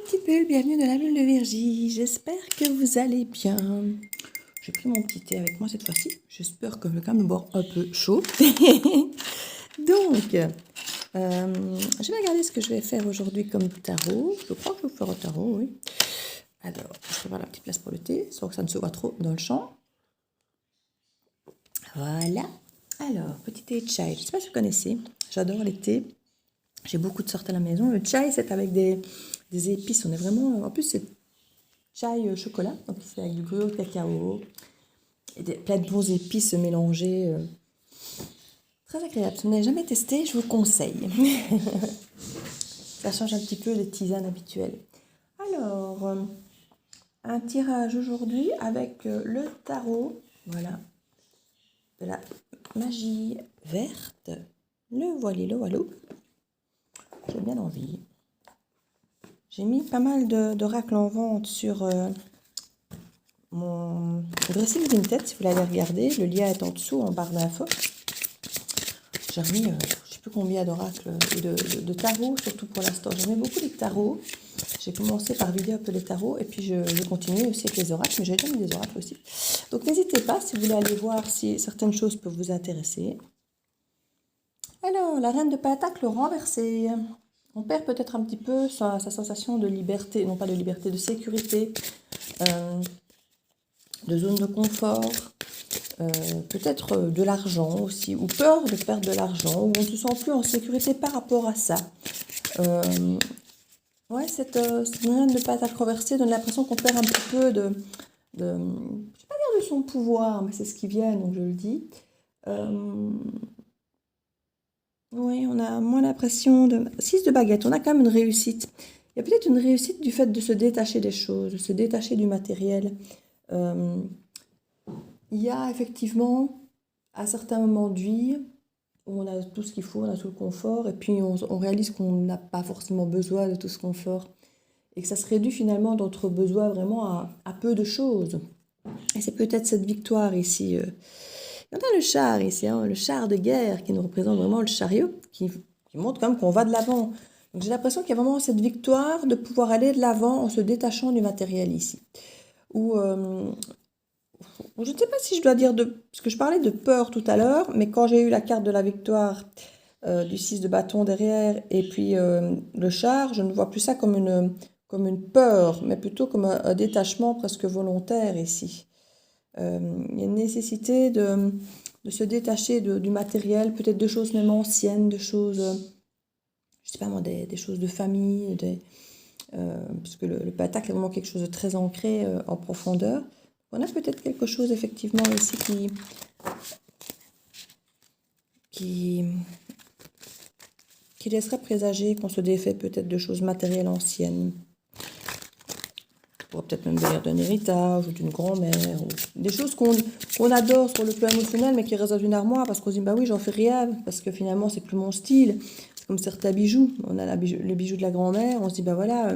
petit bulle, bienvenue dans la bulle de Virgie, j'espère que vous allez bien. J'ai pris mon petit thé avec moi cette fois-ci, j'espère que je vais quand même le boire un peu chaud. Donc, je vais regarder ce que je vais faire aujourd'hui comme tarot. Je crois que je vais faire un tarot, oui. Alors, je prépare la petite place pour le thé, sans que ça ne se voit trop dans le champ. Voilà. Alors, petit thé chai, je ne sais pas si vous connaissez, j'adore les thés. J'ai beaucoup de sortes à la maison. Le chai, c'est avec des épices. On est vraiment... En plus, c'est chai chocolat. Donc, c'est avec du gruyère de cacao. Et plein de bons épices mélangées. Très agréable. Si vous n'avez jamais testé, je vous conseille. Ça change un petit peu des tisanes habituelles. Alors, un tirage aujourd'hui avec le tarot. Voilà. De la magie verte. Le voilou. J'ai bien envie. J'ai mis pas mal d'oracles en vente sur mon Dressing Vinted, si vous l'avez regardé. Le lien est en dessous, en barre d'infos. J'ai remis, je ne sais plus combien d'oracles et de tarots, surtout pour l'instant. J'aimais beaucoup les tarots. J'ai commencé par vider un peu les tarots et puis je continue aussi avec les oracles, mais j'ai déjà mis des oracles aussi. Donc n'hésitez pas si vous voulez aller voir si certaines choses peuvent vous intéresser. Alors, la reine de pentacle renversée. On perd peut-être un petit peu sa sensation de liberté, non pas de liberté, de sécurité, de zone de confort, peut-être de l'argent aussi, ou peur de perdre de l'argent, ou on ne se sent plus en sécurité par rapport à ça. Ouais, cette reine de pentacle renversée donne l'impression qu'on perd un petit peu je ne vais pas dire de son pouvoir, mais c'est ce qui vient, donc je le dis. Oui, on a moins l'impression de... 6 de baguette, on a quand même une réussite. Il y a peut-être une réussite du fait de se détacher des choses, de se détacher du matériel. Il y a effectivement, à certains moments de vie, où on a tout ce qu'il faut, on a tout le confort, et puis on réalise qu'on n'a pas forcément besoin de tout ce confort. Et que ça se réduit finalement notre besoin vraiment à peu de choses. Et c'est peut-être cette victoire ici... On a le char ici, hein, le char de guerre qui nous représente vraiment le chariot, qui montre quand même qu'on va de l'avant. Donc j'ai l'impression qu'il y a vraiment cette victoire de pouvoir aller de l'avant en se détachant du matériel ici. Ou je ne sais pas si je dois dire parce que je parlais de peur tout à l'heure, mais quand j'ai eu la carte de la victoire du 6 de bâton derrière et puis le char, je ne vois plus ça comme une peur, mais plutôt comme un détachement presque volontaire ici. Il y a une nécessité de se détacher du matériel, peut-être de choses même anciennes, de choses, je sais pas moi, des choses de famille, parce que le pentacle est vraiment quelque chose de très ancré en profondeur. On a peut-être quelque chose effectivement ici qui laisserait présager qu'on se défait peut-être de choses matérielles anciennes. On pourrait peut-être même venir d'un héritage ou d'une grand-mère, ou des choses qu'on adore sur le plan émotionnel, mais qui restent dans une armoire parce qu'on se dit bah oui, j'en fais rien, parce que finalement c'est plus mon style. C'est comme certains bijoux. On a le bijou de la grand-mère, on se dit bah voilà,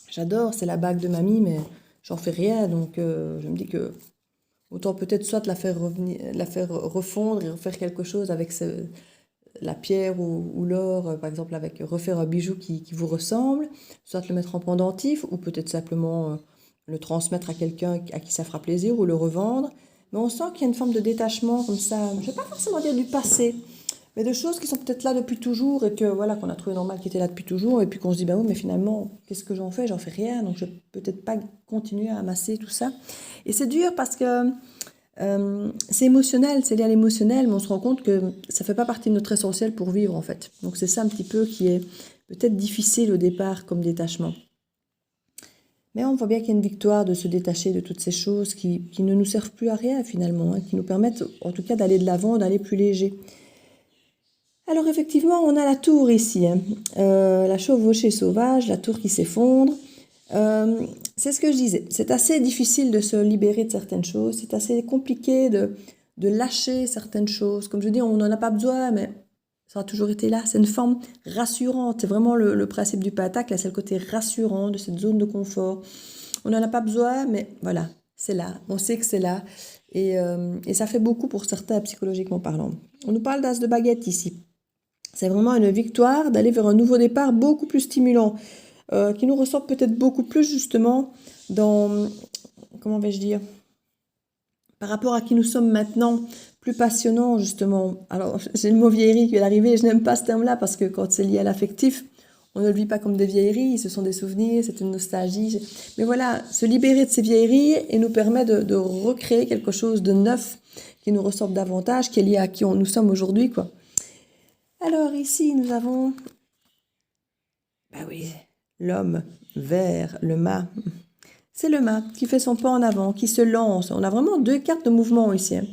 j'adore, c'est la bague de mamie, mais j'en fais rien. Donc je me dis que autant peut-être soit la faire refondre et refaire quelque chose avec la pierre ou l'or, par exemple, avec refaire un bijou qui vous ressemble, soit le mettre en pendentif, ou peut-être simplement le transmettre à quelqu'un à qui ça fera plaisir, ou le revendre. Mais on sent qu'il y a une forme de détachement comme ça, je ne vais pas forcément dire du passé, mais de choses qui sont peut-être là depuis toujours, et que voilà, qu'on a trouvé normal qui étaient là depuis toujours, et puis qu'on se dit, bah oui, mais finalement, qu'est-ce que j'en fais? J'en fais rien, donc je ne vais peut-être pas continuer à amasser tout ça. Et c'est dur parce que c'est émotionnel, c'est lié à l'émotionnel, mais on se rend compte que ça ne fait pas partie de notre essentiel pour vivre en fait. Donc c'est ça un petit peu qui est peut-être difficile au départ comme détachement. Mais on voit bien qu'il y a une victoire de se détacher de toutes ces choses qui ne nous servent plus à rien finalement, hein, qui nous permettent en tout cas d'aller de l'avant, d'aller plus léger. Alors effectivement, on a la tour ici, hein. La chevauchée sauvage, la tour qui s'effondre. C'est ce que je disais, c'est assez difficile de se libérer de certaines choses, c'est assez compliqué de lâcher certaines choses. Comme je dis, on n'en a pas besoin, mais ça a toujours été là. C'est une forme rassurante, c'est vraiment le principe du pentacle, c'est le côté rassurant de cette zone de confort. On n'en a pas besoin, mais voilà, c'est là, on sait que c'est là, et ça fait beaucoup pour certains psychologiquement parlant. On nous parle d'as de baguette ici. C'est vraiment une victoire d'aller vers un nouveau départ beaucoup plus stimulant. qui nous ressemble peut-être beaucoup plus justement dans, comment vais-je dire, par rapport à qui nous sommes maintenant, plus passionnant justement. Alors, j'ai le mot vieillerie qui vient d'arriver, je n'aime pas ce terme-là parce que quand c'est lié à l'affectif, on ne le vit pas comme des vieilleries, ce sont des souvenirs, c'est une nostalgie. Mais voilà, se libérer de ces vieilleries et nous permet de recréer quelque chose de neuf qui nous ressemble davantage, qui est lié à qui nous sommes aujourd'hui, quoi. Alors ici, nous avons, bah oui, l'homme vert, le mât. C'est le mât qui fait son pas en avant, qui se lance. On a vraiment deux cartes de mouvement ici, hein.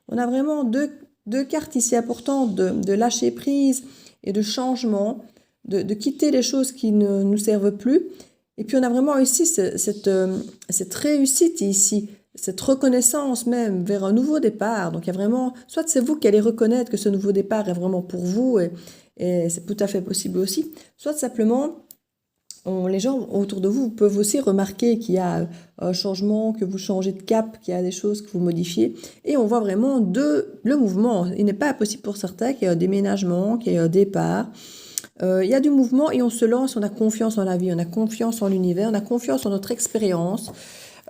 On a vraiment deux cartes ici importantes de lâcher prise et de changement, de quitter les choses qui ne nous servent plus. Et puis on a vraiment ici cette réussite ici, cette reconnaissance même vers un nouveau départ. Donc il y a vraiment, soit c'est vous qui allez reconnaître que ce nouveau départ est vraiment pour vous, et c'est tout à fait possible aussi, soit simplement les gens autour de vous peuvent aussi remarquer qu'il y a un changement, que vous changez de cap, qu'il y a des choses que vous modifiez. Et on voit vraiment le mouvement. Il n'est pas impossible pour certains qu'il y ait un déménagement, qu'il y ait un départ. Il y a du mouvement et on se lance, on a confiance en la vie, on a confiance en l'univers, on a confiance en notre expérience.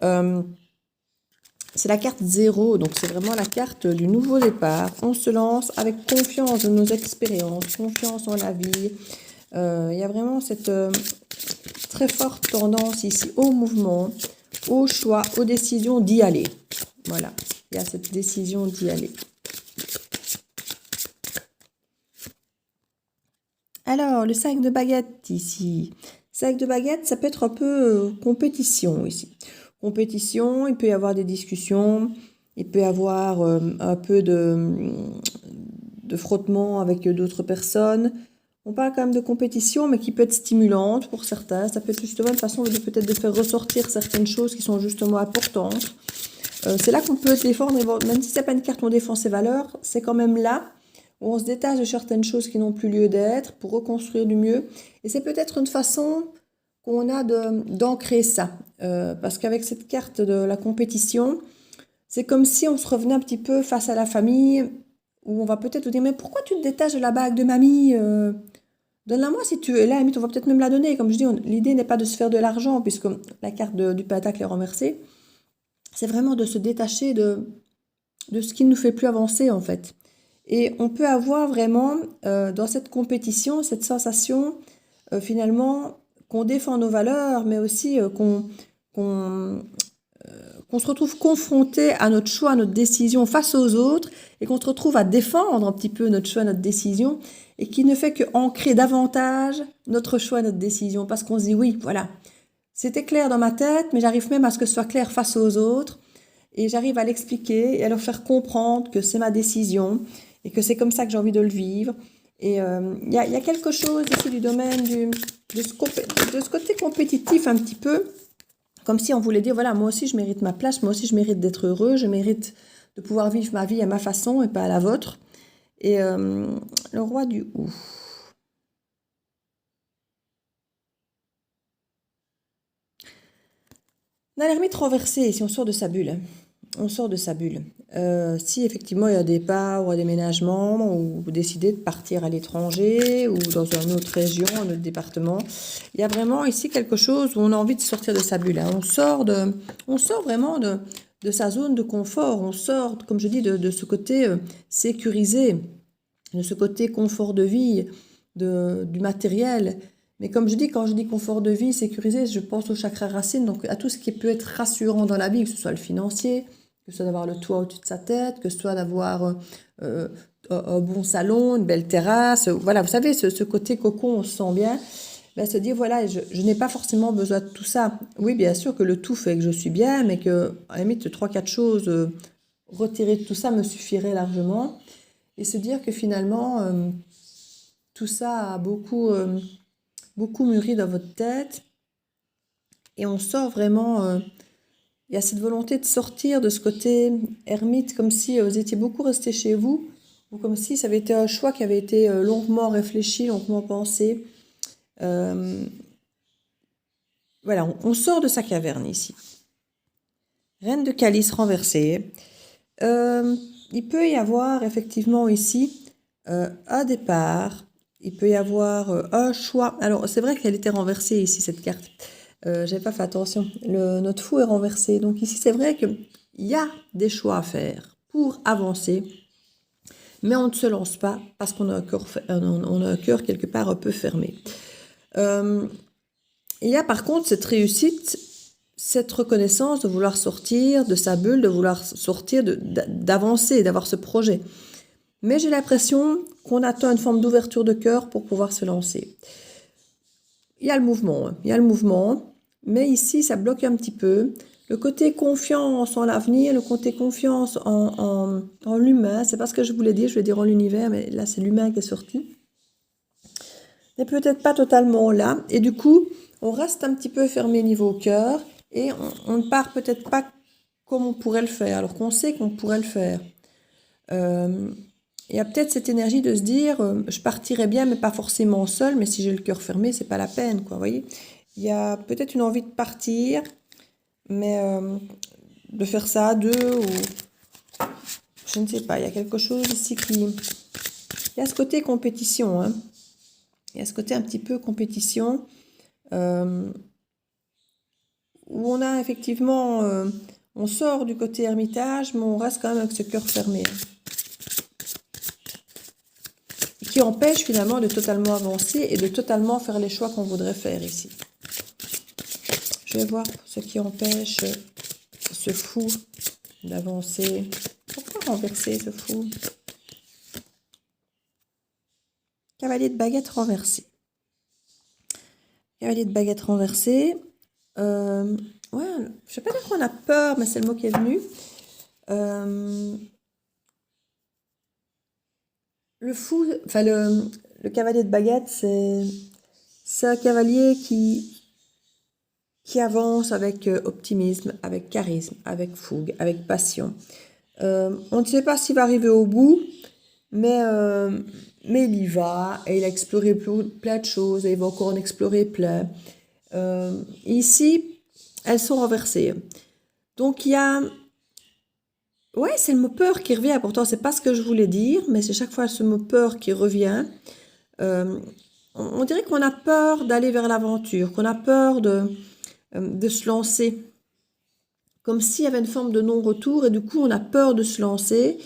C'est la carte 0, donc c'est vraiment la carte du nouveau départ. On se lance avec confiance dans nos expériences, confiance en la vie. Il y a vraiment cette très forte tendance ici au mouvement, au choix, aux décisions d'y aller. Voilà, il y a cette décision d'y aller. Alors, le 5 de baguette ici. 5 de baguette, ça peut être un peu compétition ici. Compétition, il peut y avoir des discussions, il peut y avoir un peu de frottement avec d'autres personnes. On parle quand même de compétition, mais qui peut être stimulante pour certains. Ça peut être justement une façon peut-être de faire ressortir certaines choses qui sont justement importantes. C'est là qu'on peut défendre, même si c'est pas une carte où on défend ses valeurs, c'est quand même là où on se détache de certaines choses qui n'ont plus lieu d'être pour reconstruire du mieux. Et c'est peut-être une façon qu'on a d'ancrer ça. Parce qu'avec cette carte de la compétition, c'est comme si on se revenait un petit peu face à la famille, où on va peut-être vous dire, mais pourquoi tu te détaches de la bague de mamie donne-la-moi si tu es là, on va peut-être même la donner. Comme je dis, l'idée n'est pas de se faire de l'argent, puisque la carte du pentacle est renversée. C'est vraiment de se détacher de ce qui ne nous fait plus avancer, en fait. Et on peut avoir vraiment, dans cette compétition, cette sensation, finalement, qu'on défend nos valeurs, mais aussi qu'on se retrouve confronté à notre choix, à notre décision face aux autres, et qu'on se retrouve à défendre un petit peu notre choix, notre décision, et qui ne fait qu'ancrer davantage notre choix, notre décision, parce qu'on se dit oui, voilà, c'était clair dans ma tête, mais j'arrive même à ce que ce soit clair face aux autres, et j'arrive à l'expliquer et à leur faire comprendre que c'est ma décision, et que c'est comme ça que j'ai envie de le vivre. Et il y a quelque chose ici du domaine de ce côté compétitif un petit peu, comme si on voulait dire, voilà, moi aussi je mérite ma place, moi aussi je mérite d'être heureux, je mérite de pouvoir vivre ma vie à ma façon et pas à la vôtre. Et le roi du Hou. On a l'ermite renversé, si on sort de sa bulle. On sort de sa bulle. Si effectivement il y a un départ ou un déménagement, ou vous décidez de partir à l'étranger ou dans une autre région, un autre département, il y a vraiment ici quelque chose où on a envie de sortir de sa bulle, hein. On sort vraiment de sa zone de confort. On sort, comme je dis, de ce côté sécurisé, de ce côté confort de vie, du matériel. Mais comme je dis, quand je dis confort de vie, sécurisé, je pense au chakra racine, donc à tout ce qui peut être rassurant dans la vie, que ce soit le financier, que ce soit d'avoir le toit au-dessus de sa tête, que ce soit d'avoir un bon salon, une belle terrasse. Voilà, vous savez, ce côté cocon, on se sent bien. Ben, se dire, voilà, je n'ai pas forcément besoin de tout ça. Oui, bien sûr que le tout fait que je suis bien, mais que, à la limite, 3-4 choses retirées de tout ça me suffirait largement. Et se dire que finalement, tout ça a beaucoup mûri dans votre tête. Et on sort vraiment... il y a cette volonté de sortir de ce côté ermite, comme si vous étiez beaucoup resté chez vous, ou comme si ça avait été un choix qui avait été longuement réfléchi, longuement pensé. Voilà, on sort de sa caverne ici. Reine de calice renversée. Il peut y avoir effectivement ici un départ il peut y avoir un choix. Alors, c'est vrai qu'elle était renversée ici, cette carte. J'avais pas fait attention. Notre fou est renversé. Donc ici, c'est vrai qu'il y a des choix à faire pour avancer. Mais on ne se lance pas parce qu'on a un cœur quelque part un peu fermé. Il y a par contre cette réussite, cette reconnaissance de vouloir sortir de sa bulle, de vouloir sortir, d'avancer, d'avoir ce projet. Mais j'ai l'impression qu'on attend une forme d'ouverture de cœur pour pouvoir se lancer. Il y a le mouvement, hein. Il y a le mouvement, mais ici ça bloque un petit peu. Le côté confiance en l'avenir, le côté confiance en l'humain, c'est pas ce que je voulais dire, je voulais dire en l'univers, mais là c'est l'humain qui est sorti. N'est peut-être pas totalement là, et du coup, on reste un petit peu fermé niveau cœur, et on ne part peut-être pas comme on pourrait le faire, alors qu'on sait qu'on pourrait le faire. Il y a peut-être cette énergie de se dire, je partirais bien, mais pas forcément seul, mais si j'ai le cœur fermé, c'est pas la peine, quoi, vous voyez. Il y a peut-être une envie de partir, mais de faire ça à deux, ou je ne sais pas, il y a quelque chose ici qui... Il y a ce côté compétition, hein. Il y a ce côté un petit peu compétition, où on a effectivement... on sort du côté ermitage, mais on reste quand même avec ce cœur fermé. Qui empêche finalement de totalement avancer et de totalement faire les choix qu'on voudrait faire ici. Je vais voir ce qui empêche ce fou d'avancer. Pourquoi renverser ce fou? Cavalier de baguette renversé. Cavalier de baguette renversé. Ouais, je sais pas dire qu'on a peur, mais c'est le mot qui est venu. Le fou, enfin le cavalier de baguette, c'est un cavalier qui avance avec optimisme, avec charisme, avec fougue, avec passion. On ne sait pas s'il va arriver au bout, mais il y va, et il a exploré plein de choses, et il va encore en explorer plein. Ici, elles sont renversées. Donc il y a... Ouais, c'est le mot peur qui revient, pourtant c'est pas ce que je voulais dire, mais c'est chaque fois ce mot peur qui revient. On dirait qu'on a peur d'aller vers l'aventure, qu'on a peur de se lancer. Comme s'il y avait une forme de non-retour, et du coup on a peur de se lancer,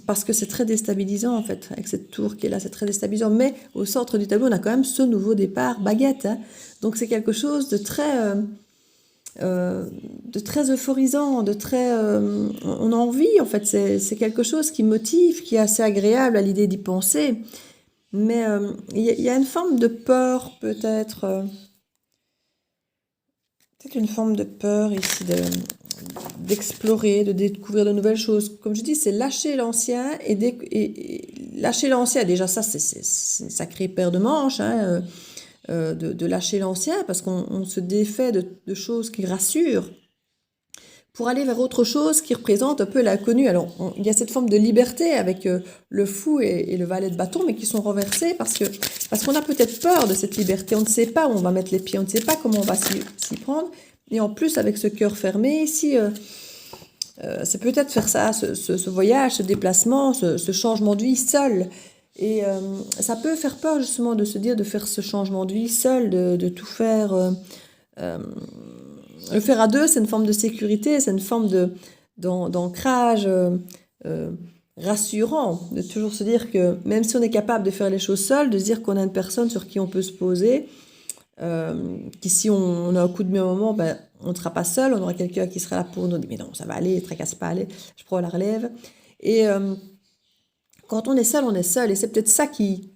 parce que c'est très déstabilisant en fait, avec cette tour qui est là, c'est très déstabilisant. Mais au centre du tableau, on a quand même ce nouveau départ, baguette, hein. Donc c'est quelque chose de très euphorisant, de très... on a envie, en fait, c'est quelque chose qui motive, qui est assez agréable à l'idée d'y penser. Mais il y a une forme de peur, peut-être une forme de peur ici, d'explorer, de découvrir de nouvelles choses. Comme je dis, c'est lâcher l'ancien, et lâcher l'ancien, déjà ça, c'est une sacrée paire de manches, hein, de lâcher l'ancien, parce qu'on se défait de choses qui rassurent, pour aller vers autre chose qui représente un peu l'inconnu. Alors, il y a cette forme de liberté avec le fou et le valet de bâton, mais qui sont renversés parce qu'on a peut-être peur de cette liberté. On ne sait pas où on va mettre les pieds, on ne sait pas comment on va s'y prendre. Et en plus, avec ce cœur fermé, ici, c'est peut-être faire ça, ce voyage, ce déplacement, ce changement de vie seul. Et ça peut faire peur justement de se dire de faire ce changement de vie seul, de tout faire... le faire à deux, c'est une forme de sécurité, c'est une forme d'ancrage rassurant, de toujours se dire que même si on est capable de faire les choses seul, de se dire qu'on a une personne sur qui on peut se poser, qu'ici on a un coup de main au moment, ben, on ne sera pas seul, on aura quelqu'un qui sera là pour nous dire mais non, ça va aller, tracasse pas, allez, je prends la relève. Et quand on est seul, et c'est peut-être ça qui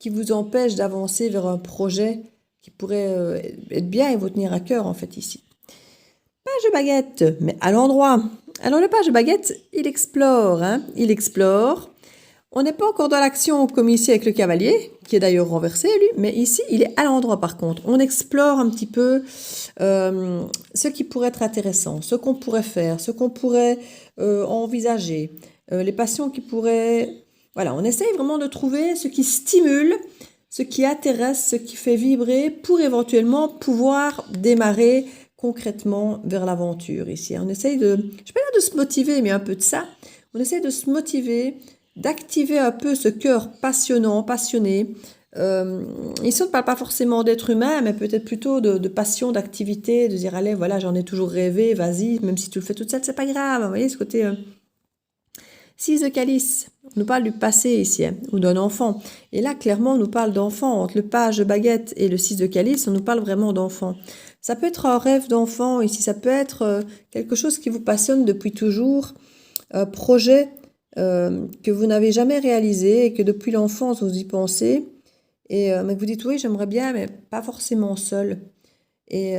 vous empêche d'avancer vers un projet qui pourrait être bien et vous tenir à cœur, en fait, ici. Page de baguette, mais à l'endroit. Alors, le page de baguette, il explore, hein, il explore. On n'est pas encore dans l'action comme ici avec le cavalier, qui est d'ailleurs renversé, lui, mais ici, il est à l'endroit, par contre. On explore un petit peu ce qui pourrait être intéressant, ce qu'on pourrait faire, ce qu'on pourrait envisager, les passions qui pourraient... Voilà, on essaye vraiment de trouver ce qui stimule, ce qui intéresse, ce qui fait vibrer pour éventuellement pouvoir démarrer concrètement vers l'aventure ici. On essaye de, je ne vais pas dire de se motiver, mais un peu de ça. On essaye de se motiver d'activer un peu ce cœur passionnant, passionné. Ici, on ne parle pas forcément d'être humain, mais peut-être plutôt de passion, d'activité, de dire, allez, voilà, j'en ai toujours rêvé, vas-y, même si tu le fais toute seule, c'est pas grave. Vous voyez, ce côté 6 de calice, on nous parle du passé ici, hein, ou d'un enfant. Et là, clairement, on nous parle d'enfant. Entre le page de baguette et le 6 de calice, on nous parle vraiment d'enfant. Ça peut être un rêve d'enfant ici, ça peut être quelque chose qui vous passionne depuis toujours, un projet que vous n'avez jamais réalisé et que depuis l'enfance, vous y pensez. Et mais que vous dites, oui, j'aimerais bien, mais pas forcément seul. Et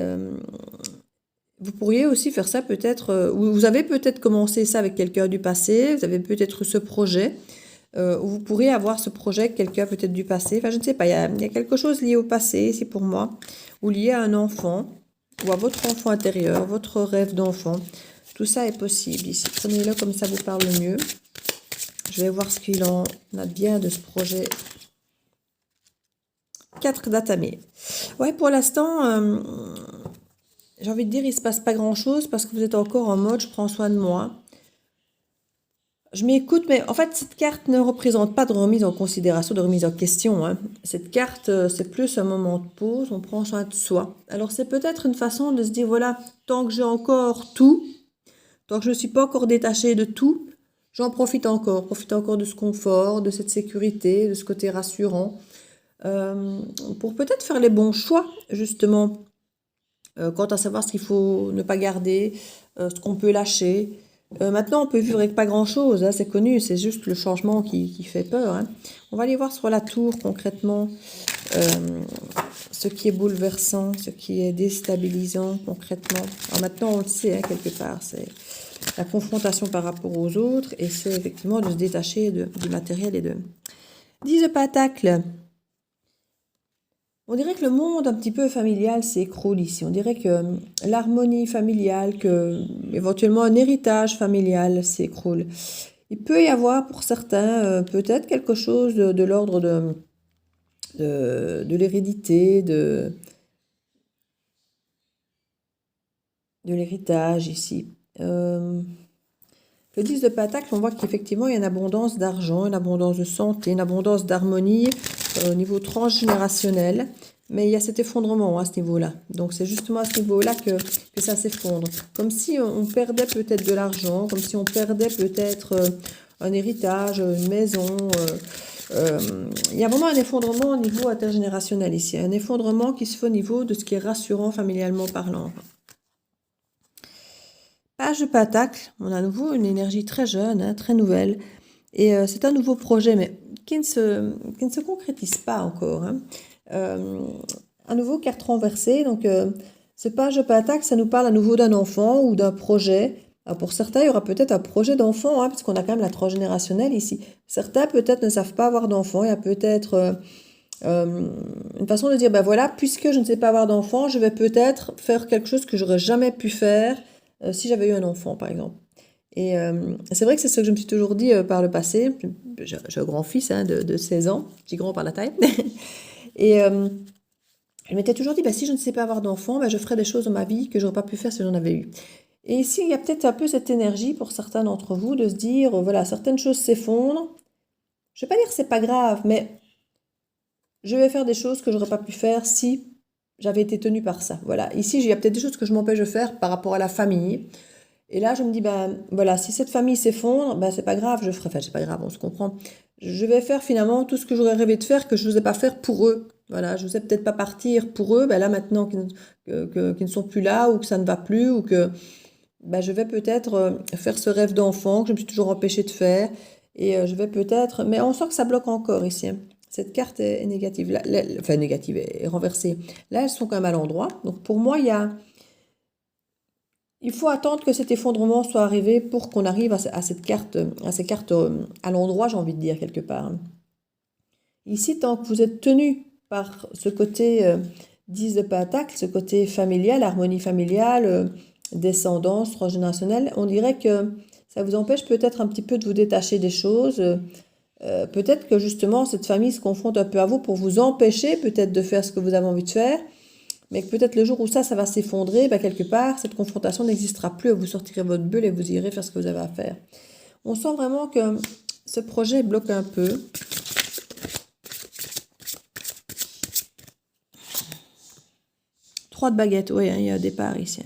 vous pourriez aussi faire ça peut-être, vous avez peut-être commencé ça avec quelqu'un du passé, vous avez peut-être ce projet, ou vous pourriez avoir ce projet avec quelqu'un peut-être du passé. Enfin, je ne sais pas, il y a quelque chose lié au passé ici pour moi, ou lié à un enfant, ou à votre enfant intérieur, votre rêve d'enfant. Tout ça est possible ici. Prenez-le comme ça vous parle le mieux. Je vais voir ce qu'il en a bien de ce projet. 4 datamés. Ouais, pour l'instant, j'ai envie de dire, il ne se passe pas grand-chose parce que vous êtes encore en mode « je prends soin de moi ». Je m'écoute, mais en fait, cette carte ne représente pas de remise en considération, de remise en question, hein. Cette carte, c'est plus un moment de pause, on prend soin de soi. Alors, c'est peut-être une façon de se dire, voilà, tant que j'ai encore tout, tant que je ne suis pas encore détachée de tout, j'en profite encore de ce confort, de cette sécurité, de ce côté rassurant, pour peut-être faire les bons choix, justement, quant à savoir ce qu'il faut ne pas garder, ce qu'on peut lâcher. Maintenant, on peut vivre avec pas grand-chose, hein, c'est connu, c'est juste le changement qui fait peur, hein. On va aller voir sur la tour concrètement ce qui est bouleversant, ce qui est déstabilisant concrètement. Alors maintenant, on le sait, hein, quelque part, c'est la confrontation par rapport aux autres et c'est effectivement de se détacher du matériel et de... 10 de Pentacle. On dirait que le monde un petit peu familial s'écroule ici. On dirait que l'harmonie familiale, que éventuellement un héritage familial s'écroule. Il peut y avoir pour certains peut-être quelque chose de l'ordre de l'hérédité, de l'héritage ici. Le 10 de Pentacle, on voit qu'effectivement il y a une abondance d'argent, une abondance de santé, une abondance d'harmonie au niveau transgénérationnel. Mais il y a cet effondrement à ce niveau-là. Donc c'est justement à ce niveau-là que ça s'effondre. Comme si on perdait peut-être de l'argent, comme si on perdait peut-être un héritage, une maison. Il y a vraiment un effondrement au niveau intergénérationnel ici. Un effondrement qui se fait au niveau de ce qui est rassurant familialement parlant. Page de Pentacle, on a à nouveau une énergie très jeune, hein, très nouvelle. Et c'est un nouveau projet, mais qui ne se concrétise pas encore, hein. À nouveau, carte renversée. Donc, ce page de Pentacle, ça nous parle à nouveau d'un enfant ou d'un projet. Alors, pour certains, il y aura peut-être un projet d'enfant, hein, parce qu'on a quand même la transgénérationnelle ici. Certains, peut-être, ne savent pas avoir d'enfant. Il y a peut-être une façon de dire, ben voilà, puisque je ne sais pas avoir d'enfant, je vais peut-être faire quelque chose que j'aurais jamais pu faire si j'avais eu un enfant, par exemple. Et c'est vrai que c'est ce que je me suis toujours dit par le passé. J'ai un grand-fils, hein, de 16 ans, petit grand par la taille. Et je m'étais toujours dit, bah, si je ne sais pas avoir d'enfant, bah, je ferai des choses dans ma vie que je n'aurais pas pu faire si j'en avais eu. Et ici, il y a peut-être un peu cette énergie pour certains d'entre vous de se dire, voilà, certaines choses s'effondrent. Je ne vais pas dire que c'est pas grave, mais je vais faire des choses que je n'aurais pas pu faire si j'avais été tenue par ça. Voilà, ici, il y a peut-être des choses que je m'empêche de faire par rapport à la famille. Et là, je me dis, ben voilà, si cette famille s'effondre, ben c'est pas grave, je ferai, enfin, c'est pas grave, on se comprend. Je vais faire finalement tout ce que j'aurais rêvé de faire, que je n'osais pas faire pour eux. Voilà, je n'osais peut-être pas partir pour eux, ben là maintenant qu'ils ne sont plus là, ou que ça ne va plus, ou que ben, je vais peut-être faire ce rêve d'enfant que je me suis toujours empêchée de faire. Et je vais peut-être... Mais on sent que ça bloque encore ici, hein. Cette carte est négative, là, enfin négative, est renversée. Là, elles sont quand même à l'endroit. Donc pour moi, il faut attendre que cet effondrement soit arrivé pour qu'on arrive à ces cartes à l'endroit, j'ai envie de dire, quelque part. Ici, tant que vous êtes tenu par ce côté 10 de Pentacle, ce côté familial, harmonie familiale, descendance transgénérationnelle, on dirait que ça vous empêche peut-être un petit peu de vous détacher des choses. Peut-être que justement, cette famille se confronte un peu à vous pour vous empêcher peut-être de faire ce que vous avez envie de faire. Mais peut-être le jour où ça va s'effondrer, ben quelque part, cette confrontation n'existera plus, vous sortirez votre bulle et vous irez faire ce que vous avez à faire. On sent vraiment que ce projet bloque un peu. Trois de baguettes, oui, il y a un départ ici.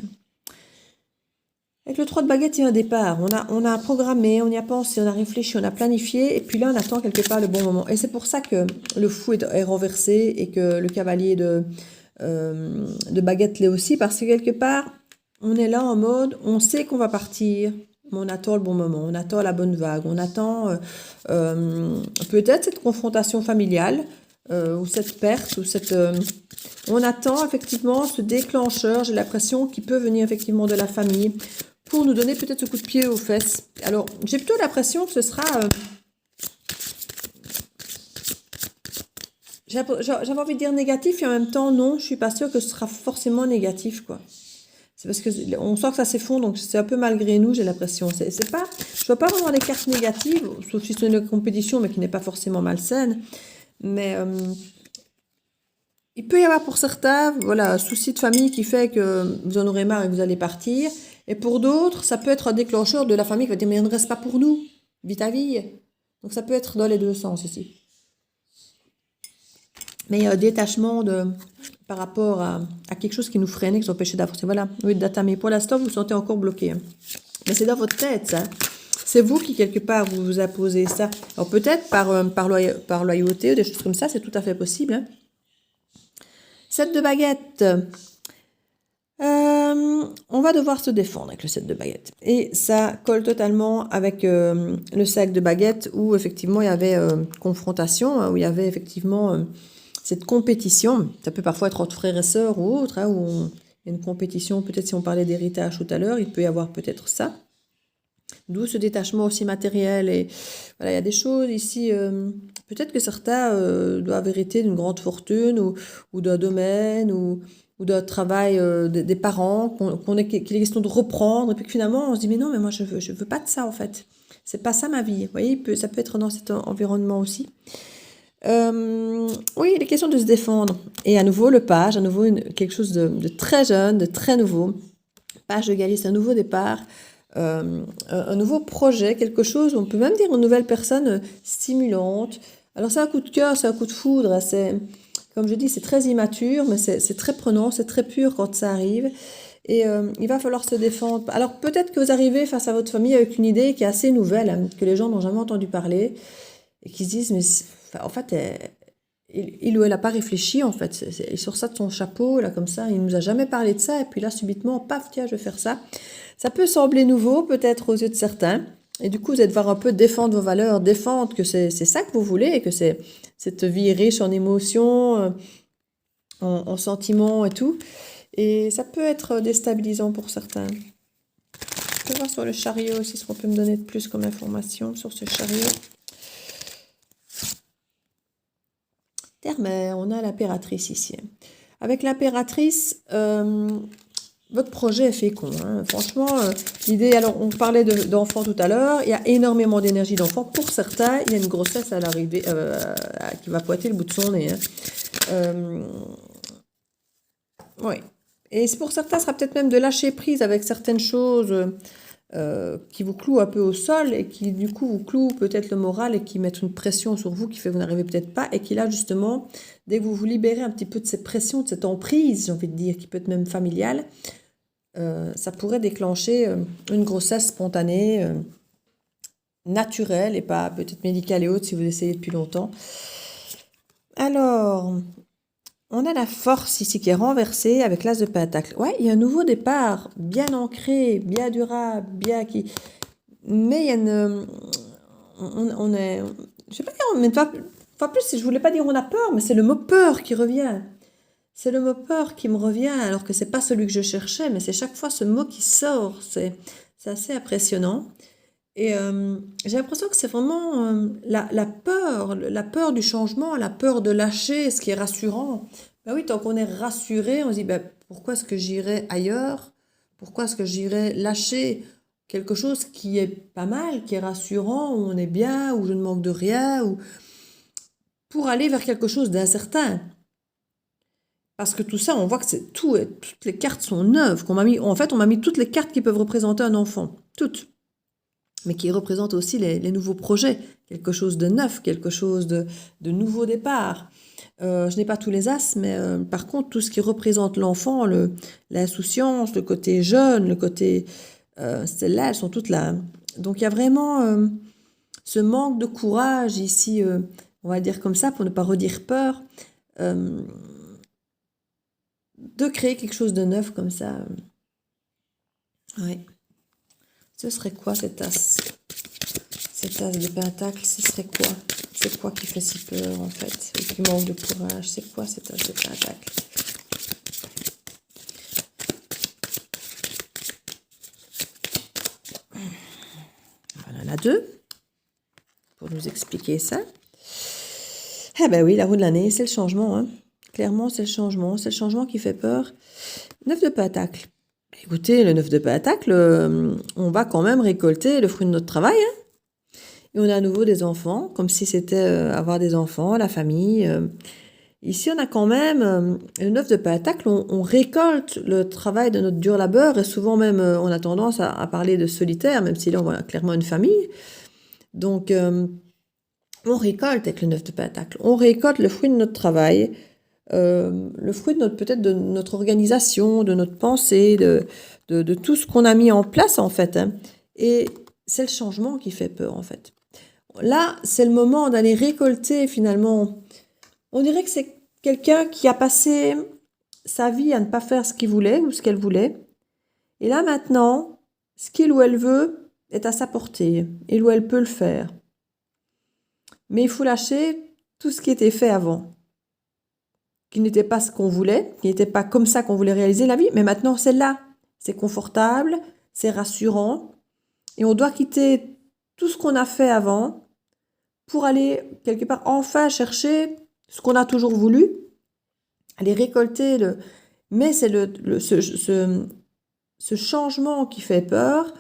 Avec le 3 de baguette, il y a un départ. On a programmé, on y a pensé, on a réfléchi, on a planifié, et puis là, on attend quelque part le bon moment. Et c'est pour ça que le fou est renversé et que le cavalier de baguette l'est aussi, parce que quelque part, on est là en mode, on sait qu'on va partir, mais on attend le bon moment, on attend la bonne vague, on attend peut-être cette confrontation familiale, ou cette perte, ou on attend effectivement ce déclencheur, j'ai l'impression, qui peut venir effectivement de la famille, pour nous donner peut-être ce coup de pied aux fesses. Alors, j'ai plutôt l'impression que ce sera... j'avais envie de dire négatif, et en même temps, non, je suis pas sûre que ce sera forcément négatif, quoi. C'est parce que on sent que ça s'effondre, donc c'est un peu malgré nous, j'ai l'impression. C'est pas, je vois pas vraiment des cartes négatives, sauf si c'est une compétition, mais qui n'est pas forcément malsaine. Mais il peut y avoir pour certains, voilà, un souci de famille qui fait que vous en aurez marre et que vous allez partir. Et pour d'autres, ça peut être un déclencheur de la famille qui va dire, mais on ne reste pas pour nous, vis ta vie. Donc ça peut être dans les deux sens ici. Mais il y a un détachement par rapport à quelque chose qui nous freinait, qui nous empêchait d'avancer. Voilà, oui, data, mais pour l'instant, vous vous sentez encore bloqué. Mais c'est dans votre tête, ça. C'est vous qui, quelque part, vous imposez ça. Alors peut-être par loyauté ou des choses comme ça, c'est tout à fait possible. Hein. 7 de baguette. On va devoir se défendre avec le 7 de baguette. Et ça colle totalement avec le 5 de baguette où effectivement il y avait confrontation, hein, où il y avait effectivement cette compétition. Ça peut parfois être entre frères et sœurs ou autre, hein, où il y a une compétition. Peut-être si on parlait d'héritage tout à l'heure, il peut y avoir peut-être ça. D'où ce détachement aussi matériel. Et voilà, il y a des choses ici... peut-être que certains doivent hériter d'une grande fortune ou d'un domaine ou d'un travail des parents qu'il est question de reprendre, et puis que finalement on se dit mais non, mais moi je veux pas de ça en fait, c'est pas ça ma vie. Vous voyez, ça peut être dans cet environnement aussi. Oui, il est question de se défendre. Et à nouveau le page, à nouveau quelque chose de très jeune, de très nouveau. Page de Galice, un nouveau départ, un nouveau projet, quelque chose, on peut même dire une nouvelle personne stimulante. Alors c'est un coup de cœur, c'est un coup de foudre, c'est... Comme je dis, c'est très immature, mais c'est très prenant, c'est très pur quand ça arrive. Et il va falloir se défendre. Alors peut-être que vous arrivez face à votre famille avec une idée qui est assez nouvelle, hein, que les gens n'ont jamais entendu parler, et qui se disent, mais en fait, il ou elle n'a pas réfléchi, en fait. Il sort ça de son chapeau, là, comme ça, il ne nous a jamais parlé de ça, et puis là, subitement, paf, tiens, je vais faire ça. Ça peut sembler nouveau, peut-être aux yeux de certains. Et du coup, vous allez devoir un peu défendre vos valeurs, défendre que c'est ça que vous voulez, et que c'est cette vie riche en émotions, en sentiments et tout. Et ça peut être déstabilisant pour certains. Je vais voir sur le chariot aussi ce qu'on peut me donner de plus comme information sur ce chariot. Mais on a l'impératrice ici. Avec l'impératrice... votre projet est fécond, hein. Franchement, l'idée, alors on parlait d'enfants tout à l'heure, il y a énormément d'énergie d'enfant. Pour certains, il y a une grossesse à l'arrivée qui va pointer le bout de son nez. Hein. Oui. Et pour certains, ce sera peut-être même de lâcher prise avec certaines choses qui vous clouent un peu au sol et qui du coup vous clouent peut-être le moral et qui mettent une pression sur vous qui fait que vous n'arrivez peut-être pas, et qui là justement, dès que vous vous libérez un petit peu de cette pression, de cette emprise, j'ai envie de dire, qui peut être même familiale, ça pourrait déclencher une grossesse spontanée, naturelle et pas peut-être médicale et autres si vous essayez depuis longtemps. Alors, on a la force ici qui est renversée avec l'as de pentacle. Ouais, il y a un nouveau départ, bien ancré, bien durable, bien qui... Mais il y a une... On est... Je sais pas dire, mais pas plus, si je voulais pas dire on a peur, mais c'est le mot peur qui revient. C'est le mot peur qui me revient, alors que c'est pas celui que je cherchais, mais c'est chaque fois ce mot qui sort. C'est assez impressionnant. Et j'ai l'impression que c'est vraiment la peur du changement, la peur de lâcher, ce qui est rassurant. Ben oui, tant qu'on est rassuré, on se dit, ben, pourquoi est-ce que j'irais ailleurs? Pourquoi est-ce que j'irais lâcher quelque chose qui est pas mal, qui est rassurant, où on est bien, où je ne manque de rien, ou pour aller vers quelque chose d'incertain? Parce que tout ça, on voit que c'est tout, toutes les cartes sont neuves. En fait, on m'a mis toutes les cartes qui peuvent représenter un enfant. Toutes. mais qui représente aussi les nouveaux projets, quelque chose de neuf, quelque chose de nouveau départ. Je n'ai pas tous les as, mais par contre, tout ce qui représente l'enfant, l'insouciance, le côté jeune, le côté... celles-là, elles sont toutes là. Donc il y a vraiment ce manque de courage ici, on va dire comme ça, pour ne pas redire peur, de créer quelque chose de neuf comme ça. Ouais. Ce serait quoi cet as? Cet as de pentacle, ce serait quoi? C'est quoi qui fait si peur en fait? Et qui manque de courage? C'est quoi cet as de pentacle? Voilà, on en a deux pour nous expliquer ça. Eh ben oui, la roue de l'année, c'est le changement. Hein. Clairement, c'est le changement. C'est le changement qui fait peur. 9 de pentacle. Écoutez, le 9 de pentacle, on va quand même récolter le fruit de notre travail. Hein. Et on a à nouveau des enfants, comme si c'était avoir des enfants, la famille. Ici, on a quand même le 9 de pentacle, on récolte le travail de notre dur labeur, et souvent même, on a tendance à parler de solitaire, même si là, on voit clairement une famille. Donc, on récolte avec le 9 de pentacle. On récolte le fruit de notre travail, le fruit de peut-être de notre organisation, de notre pensée, de tout ce qu'on a mis en place, en fait. Hein. Et c'est le changement qui fait peur, en fait. Là, c'est le moment d'aller récolter, finalement. On dirait que c'est quelqu'un qui a passé sa vie à ne pas faire ce qu'il voulait ou ce qu'elle voulait. Et là, maintenant, ce qu'il ou elle veut est à sa portée. Il ou elle peut le faire. Mais il faut lâcher tout ce qui était fait avant, qui n'était pas ce qu'on voulait, qui n'était pas comme ça qu'on voulait réaliser la vie, mais maintenant c'est là, c'est confortable, c'est rassurant, et on doit quitter tout ce qu'on a fait avant pour aller quelque part enfin chercher ce qu'on a toujours voulu, aller récolter mais c'est ce changement qui fait peur,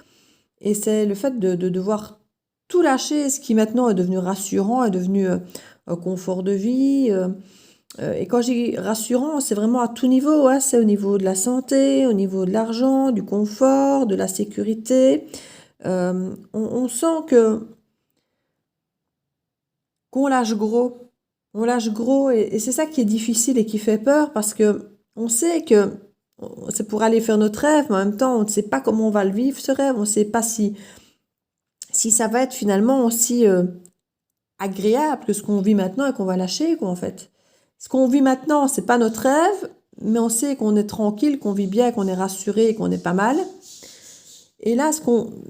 et c'est le fait de devoir tout lâcher, ce qui maintenant est devenu rassurant, est devenu un confort de vie. Et quand je dis rassurant, c'est vraiment à tout niveau. Hein. C'est au niveau de la santé, au niveau de l'argent, du confort, de la sécurité. On sent qu'on lâche gros. On lâche gros, et c'est ça qui est difficile et qui fait peur, parce que on sait que c'est pour aller faire notre rêve, mais en même temps, on ne sait pas comment on va le vivre, ce rêve. On ne sait pas si ça va être finalement aussi agréable que ce qu'on vit maintenant et qu'on va lâcher, quoi, en fait. Ce qu'on vit maintenant, c'est pas notre rêve, mais on sait qu'on est tranquille, qu'on vit bien, qu'on est rassuré, qu'on est pas mal. Et là,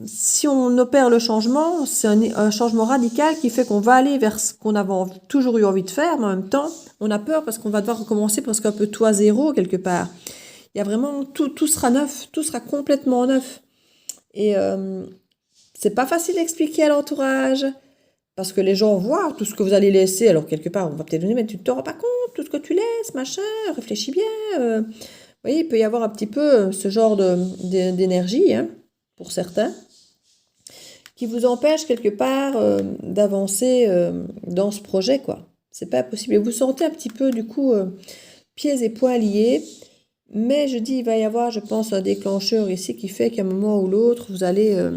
si on opère le changement, c'est un changement radical qui fait qu'on va aller vers ce qu'on avait toujours eu envie de faire, mais en même temps, on a peur parce qu'on va devoir recommencer presque un peu tout à zéro quelque part. Il y a vraiment, tout sera neuf, tout sera complètement neuf. Et c'est pas facile d'expliquer à l'entourage, parce que les gens voient tout ce que vous allez laisser. Alors, quelque part, on va peut-être dire, mais tu ne te rends pas compte, tout ce que tu laisses, machin, réfléchis bien. Vous voyez, il peut y avoir un petit peu ce genre d'énergie, hein, pour certains, qui vous empêche quelque part d'avancer dans ce projet, quoi. C'est pas possible. Et vous sentez un petit peu, du coup, pieds et poings liés. Mais je dis, il va y avoir, je pense, un déclencheur ici qui fait qu'à un moment ou l'autre, vous allez...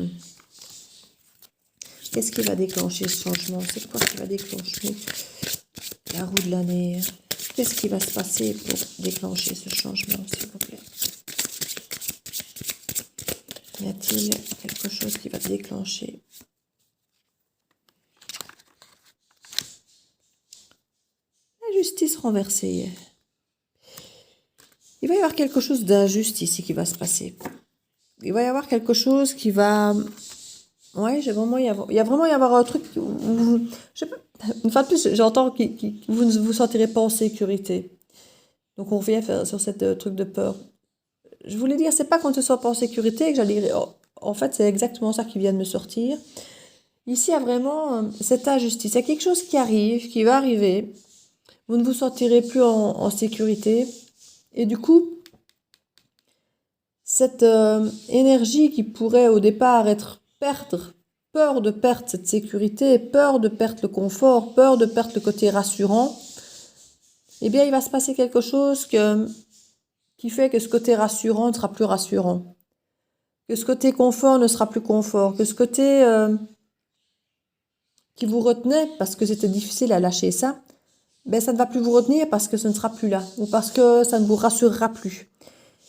Qu'est-ce qui va déclencher ce changement? C'est quoi qui va déclencher la roue de l'année? Qu'est-ce qui va se passer pour déclencher ce changement, s'il vous plaît? Y a-t-il quelque chose qui va déclencher? La justice renversée. Il va y avoir quelque chose d'injuste ici qui va se passer. Il va y avoir quelque chose qui va... Ouais, il y a vraiment y avoir un truc où je sais pas, une fois de plus, j'entends que vous ne vous sentirez pas en sécurité. Donc on revient sur cette truc de peur. Je voulais dire, c'est pas qu'on ne se sent pas en sécurité, que j'allais dire, en fait, c'est exactement ça qui vient de me sortir. Ici, il y a vraiment cette injustice. Il y a quelque chose qui arrive, qui va arriver. Vous ne vous sentirez plus en sécurité. Et du coup, cette énergie qui pourrait au départ être peur de perdre cette sécurité, peur de perdre le confort, peur de perdre le côté rassurant, eh bien, il va se passer quelque chose qui fait que ce côté rassurant ne sera plus rassurant. que ce côté confort ne sera plus confort, que ce côté qui vous retenait parce que c'était difficile à lâcher ça, ben ça ne va plus vous retenir parce que ce ne sera plus là ou parce que ça ne vous rassurera plus.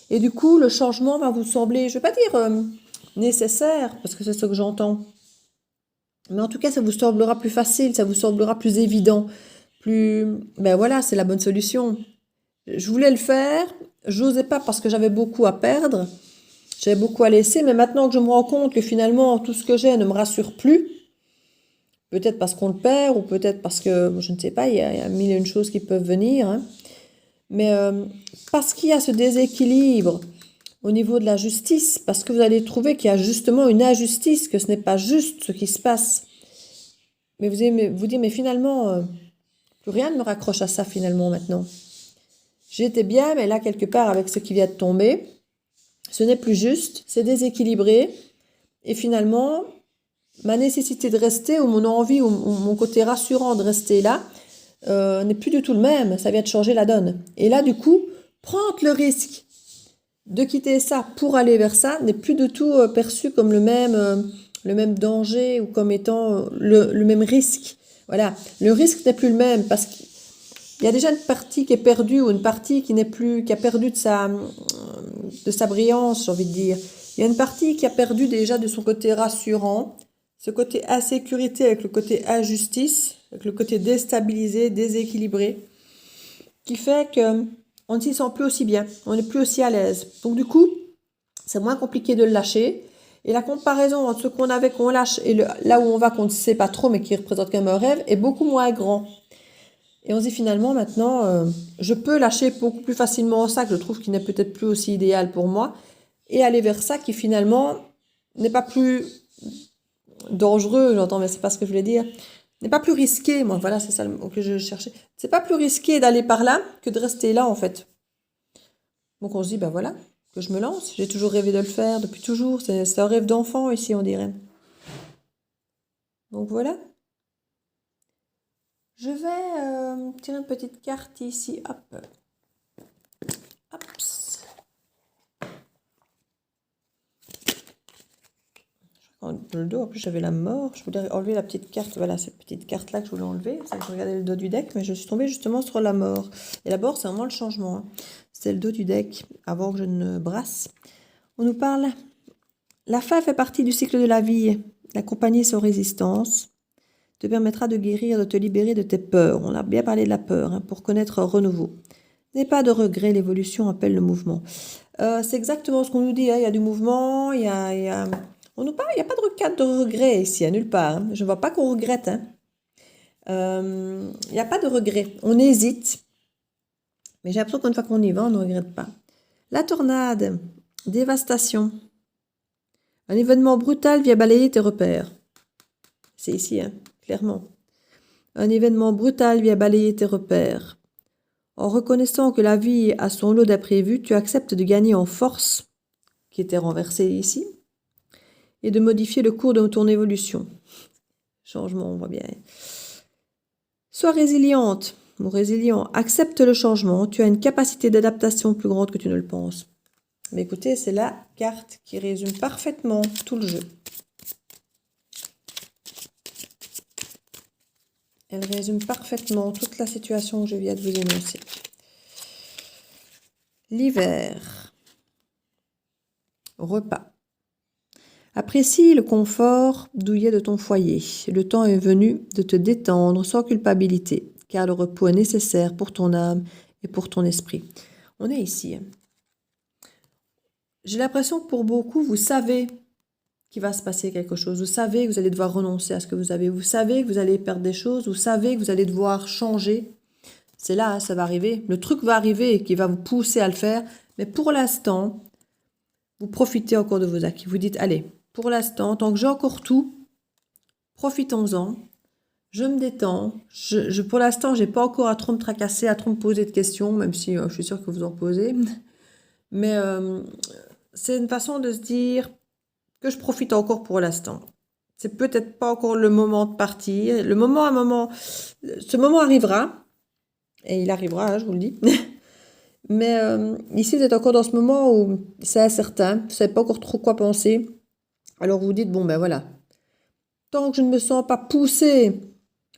Et du coup, le changement va vous sembler, je ne vais pas dire nécessaire, parce que c'est ce que j'entends, mais en tout cas, ça vous semblera plus facile, ça vous semblera plus évident, plus... Ben voilà, c'est la bonne solution. Je voulais le faire, j'osais pas parce que j'avais beaucoup à perdre, j'avais beaucoup à laisser, mais maintenant que je me rends compte que finalement, tout ce que j'ai ne me rassure plus, peut-être parce qu'on le perd, ou peut-être parce que, je ne sais pas, il y a mille et une choses qui peuvent venir, hein. Mais parce qu'il y a ce déséquilibre au niveau de la justice, parce que vous allez trouver qu'il y a justement une injustice, que ce n'est pas juste ce qui se passe. Mais vous allez vous dire, mais finalement, plus rien ne me raccroche à ça finalement maintenant. J'étais bien, mais là, quelque part, avec ce qui vient de tomber, ce n'est plus juste, c'est déséquilibré. Et finalement, ma nécessité de rester, ou mon envie, ou mon côté rassurant de rester là, n'est plus du tout le même. Ça vient de changer la donne. Et là, du coup, prendre le risque de quitter ça pour aller vers ça n'est plus du tout perçu comme le même danger ou comme étant le même risque. Voilà, le risque n'est plus le même parce qu'il y a déjà une partie qui est perdue ou une partie qui n'est plus, qui a perdu de sa brillance, j'ai envie de dire. Il y a une partie qui a perdu déjà de son côté rassurant, ce côté insécurité avec le côté injustice, avec le côté déstabilisé, déséquilibré, qui fait que on ne s'y sent plus aussi bien, on n'est plus aussi à l'aise. Donc du coup, c'est moins compliqué de le lâcher. Et la comparaison entre ce qu'on avait qu'on lâche et là où on va qu'on ne sait pas trop mais qui représente quand même un rêve est beaucoup moins grand. Et on se dit finalement maintenant, je peux lâcher beaucoup plus facilement ça que je trouve qui n'est peut-être plus aussi idéal pour moi et aller vers ça qui finalement n'est pas plus dangereux, j'entends, mais c'est pas ce que je voulais dire, n'est pas plus risqué, moi, voilà, c'est ça le mot que je cherchais. C'est pas plus risqué d'aller par là que de rester là, en fait. Donc on se dit, ben voilà, que je me lance. J'ai toujours rêvé de le faire, depuis toujours. C'est un rêve d'enfant, ici, on dirait. Donc voilà. Je vais tirer une petite carte ici, hop. Hop. Le dos, en plus j'avais la mort, je voulais enlever la petite carte, voilà cette petite carte là que je voulais enlever, c'est que je regardais le dos du deck, mais je suis tombée justement sur la mort. Et la mort c'est vraiment le changement, hein. C'est le dos du deck, avant que je ne brasse. On nous parle, la fin fait partie du cycle de la vie, l'accompagner sans résistance te permettra de guérir, de te libérer de tes peurs. On a bien parlé de la peur, hein, pour connaître un renouveau. N'aie pas de regret, l'évolution appelle le mouvement. C'est exactement ce qu'on nous dit, hein. Il y a du mouvement, on nous parle, il n'y a pas de cadre de regret ici, à nulle part, hein. Je ne vois pas qu'on regrette, hein. Il n'y a pas de regret. On hésite, mais j'ai l'impression qu'une fois qu'on y va, on ne regrette pas. La tornade, dévastation. Un événement brutal vient balayer tes repères. C'est ici, hein, clairement. Un événement brutal vient balayer tes repères. En reconnaissant que la vie a son lot d'imprévus, tu acceptes de gagner en force, qui était renversée ici, et de modifier le cours de ton évolution. Changement, on voit bien. Sois résiliente ou résilient. Accepte le changement. Tu as une capacité d'adaptation plus grande que tu ne le penses. Mais écoutez, c'est la carte qui résume parfaitement tout le jeu. Elle résume parfaitement toute la situation que je viens de vous énoncer. L'hiver. Repas. Apprécie le confort douillet de ton foyer. Le temps est venu de te détendre sans culpabilité, car le repos est nécessaire pour ton âme et pour ton esprit. On est ici. J'ai l'impression que pour beaucoup, vous savez qu'il va se passer quelque chose. Vous savez que vous allez devoir renoncer à ce que vous avez. Vous savez que vous allez perdre des choses. Vous savez que vous allez devoir changer. C'est là, hein, ça va arriver. Le truc va arriver qui va vous pousser à le faire. Mais pour l'instant, vous profitez encore de vos acquis. Vous dites, allez, pour l'instant, tant que j'ai encore tout, profitons-en. Je me détends. Pour l'instant, je n'ai pas encore à trop me tracasser, à trop me poser de questions, même si je suis sûre que vous en posez. Mais c'est une façon de se dire que je profite encore pour l'instant. C'est peut-être pas encore le moment de partir. Ce moment arrivera. Et il arrivera, hein, je vous le dis. Mais ici, vous êtes encore dans ce moment où c'est incertain, vous ne savez pas encore trop quoi penser. Alors vous vous dites, bon ben voilà, tant que je ne me sens pas poussée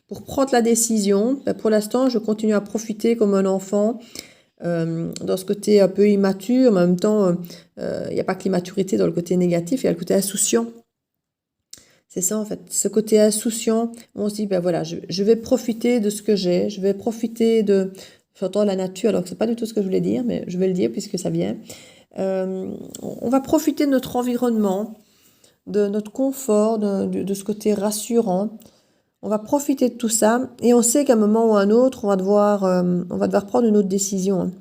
pour prendre la décision, ben pour l'instant, je continue à profiter comme un enfant, dans ce côté un peu immature, mais en même temps, il n'y a pas que l'immaturité dans le côté négatif, il y a le côté insouciant. C'est ça en fait, ce côté insouciant, où on se dit, ben voilà, je vais profiter de ce que j'ai, je vais profiter de, j'entends la nature, alors que c'est pas du tout ce que je voulais dire, mais je vais le dire puisque ça vient. On va profiter de notre environnement, de notre confort, de ce côté rassurant. On va profiter de tout ça et on sait qu'à un moment ou à un autre, on va devoir prendre une autre décision, hein.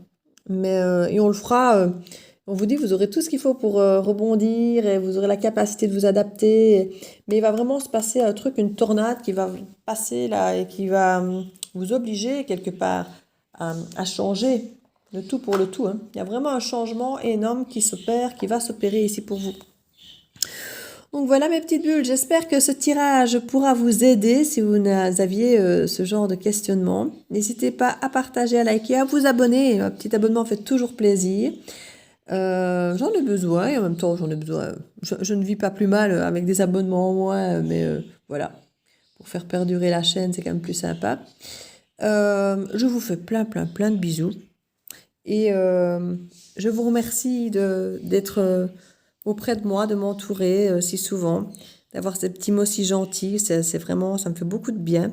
Mais, et on le fera. On vous dit, vous aurez tout ce qu'il faut pour rebondir et vous aurez la capacité de vous adapter. Mais il va vraiment se passer un truc, une tornade qui va passer là et qui va vous obliger quelque part à changer le tout pour le tout, hein. Il y a vraiment un changement énorme qui s'opère, qui va s'opérer ici pour vous. Donc voilà mes petites bulles, j'espère que ce tirage pourra vous aider si vous aviez ce genre de questionnement. N'hésitez pas à partager, à liker, à vous abonner. Un petit abonnement fait toujours plaisir. J'en ai besoin et en même temps j'en ai besoin. Je ne vis pas plus mal avec des abonnements en moins, mais voilà. Pour faire perdurer la chaîne, c'est quand même plus sympa. Je vous fais plein de bisous. Et je vous remercie d'être auprès de moi, de m'entourer si souvent, d'avoir ces petits mots si gentils. C'est vraiment, ça me fait beaucoup de bien.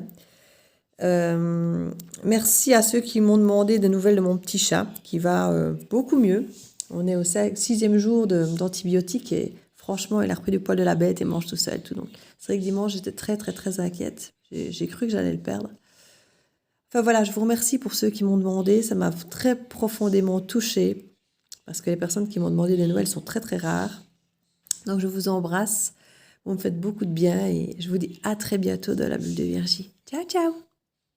Merci à ceux qui m'ont demandé des nouvelles de mon petit chat, qui va beaucoup mieux. On est au 6e jour d'antibiotiques et franchement, il a repris du poil de la bête et mange tout seul. Tout. Donc, c'est vrai que dimanche, j'étais très inquiète. J'ai cru que j'allais le perdre. Enfin voilà, je vous remercie pour ceux qui m'ont demandé. Ça m'a très profondément touchée parce que les personnes qui m'ont demandé des nouvelles sont très rares. Donc, je vous embrasse. Vous me faites beaucoup de bien et je vous dis à très bientôt dans la bulle de Virgie. Ciao, ciao!